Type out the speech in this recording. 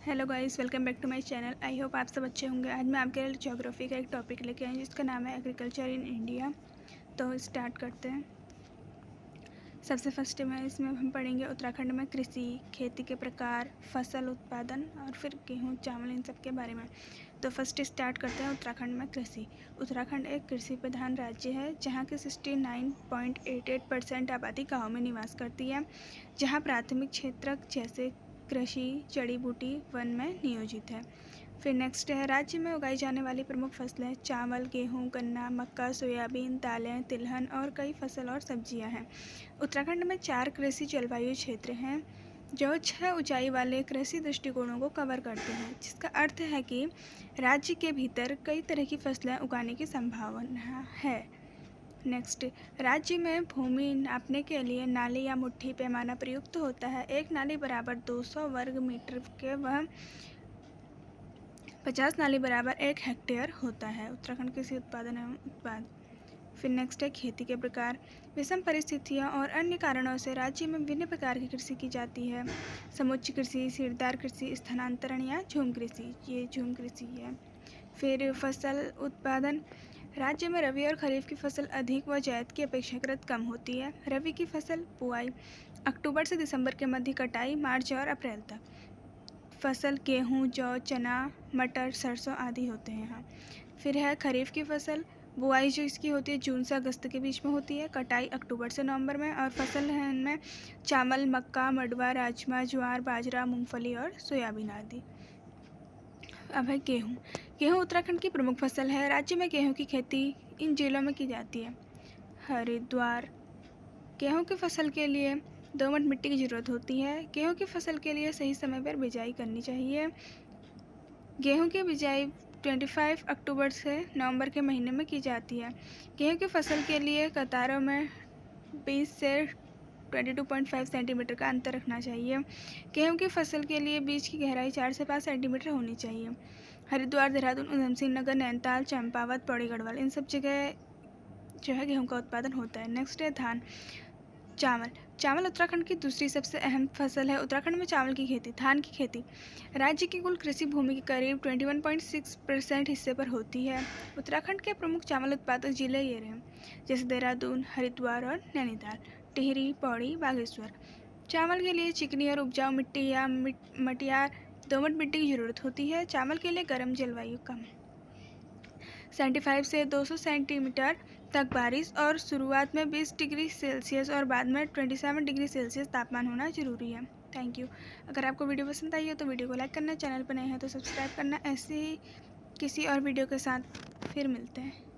Hello guys, welcome back to my channel. I hope आप सब अच्छे होंगे। आज मैं आपके लिए ज्योग्राफी का एक टॉपिक लेके आई जिसका नाम है एग्रीकल्चर इन इंडिया। तो स्टार्ट करते हैं। सबसे फर्स्ट में इसमें हम पढ़ेंगे उत्तराखंड में कृषि, खेती के प्रकार, फसल उत्पादन और फिर गेहूँ, चावल, इन सब के बारे में। तो फर्स्ट स्टार्ट करते हैं उत्तराखंड में कृषि। उत्तराखंड एक कृषि प्रधान राज्य है जहाँ की 69.88% आबादी गाँव में निवास करती है, जहाँ प्राथमिक क्षेत्र जैसे कृषि, जड़ी बूटी, वन में नियोजित है। फिर नेक्स्ट है राज्य में उगाई जाने वाली प्रमुख फसलें चावल, गेहूं, गन्ना, मक्का, सोयाबीन, दालें, तिलहन और कई फसल और सब्जियां हैं। उत्तराखंड में 4 कृषि जलवायु क्षेत्र हैं जो 6 ऊंचाई वाले कृषि दृष्टिकोणों को कवर करते हैं, जिसका अर्थ है कि राज्य के भीतर कई तरह की फसलें उगाने की संभावना है। नेक्स्ट, राज्य में भूमि नापने के लिए नाली या मुट्ठी पैमाना प्रयुक्त होता है। एक नाली बराबर 200 वर्ग मीटर के वह 50 नाली बराबर 1 हेक्टेयर होता है। उत्तराखंड कृषि उत्पादन एवं उत्पाद। फिर नेक्स्ट है खेती के प्रकार। विषम परिस्थितियों और अन्य कारणों से राज्य में विभिन्न प्रकार की कृषि की जाती है। समुच्च कृषि, सीढ़ीदार कृषि, स्थानांतरण या झूम कृषि, ये झूम कृषि है। फिर फसल उत्पादन। राज्य में रबी और खरीफ की फसल अधिक व जायद की अपेक्षाकृत कम होती है। रबी की फसल बुआई अक्टूबर से दिसंबर के मध्य, कटाई मार्च और अप्रैल तक। फसल गेहूँ, जौ, चना, मटर, सरसों आदि होते हैं यहाँ। फिर है खरीफ की फसल। बुआई जो इसकी होती है जून से अगस्त के बीच में होती है, कटाई अक्टूबर से नवंबर में। और फसल है इनमें चावल, मक्का, मडुआ, राजमा, ज्वार, बाजरा, मूंगफली और सोयाबीन आदि। अब है गेहूँ। गेहूँ उत्तराखंड की प्रमुख फसल है। राज्य में गेहूँ की खेती इन जिलों में की जाती है। हरिद्वार। गेहूँ की फसल के लिए दोमट मिट्टी की ज़रूरत होती है। गेहूँ की फसल के लिए सही समय पर बिजाई करनी चाहिए। गेहूँ की बिजाई 25 अक्टूबर से नवंबर के महीने में की जाती है। गेहूँ की फसल के लिए कतारों में 20 से 22.5 सेंटीमीटर का अंतर रखना चाहिए। गेहूँ की फसल के लिए बीज की गहराई 4 से 5 सेंटीमीटर होनी चाहिए। हरिद्वार, देहरादून, उधमसिंह नगर, नैनीताल, चंपावत, पौड़ी गढ़वाल, इन सब जगह जो है गेहूँ का उत्पादन होता है। नेक्स्ट है धान। चावल। चावल उत्तराखंड की दूसरी सबसे अहम फसल है। उत्तराखंड में चावल की खेती, धान की खेती राज्य की कुल कृषि भूमि के करीब 21.6% हिस्से पर होती है। उत्तराखंड के प्रमुख चावल उत्पादक जिले ये रहे, जैसे देहरादून, हरिद्वार और नैनीताल, टिहरी, पौड़ी, बागेश्वर। चावल के लिए चिकनी और उपजाऊ मिट्टी या मटियार दोमट मिट्टी की जरूरत होती है। चावल के लिए गर्म जलवायु कम 75 से 200 सेंटीमीटर तक बारिश और शुरुआत में 20 डिग्री सेल्सियस और बाद में 27 डिग्री सेल्सियस तापमान होना जरूरी है। Thank you. अगर आपको वीडियो पसंद आई हो तो वीडियो को लाइक करना, चैनल पर नए हैं तो सब्सक्राइब करना। ऐसे ही किसी और वीडियो के साथ फिर मिलते हैं।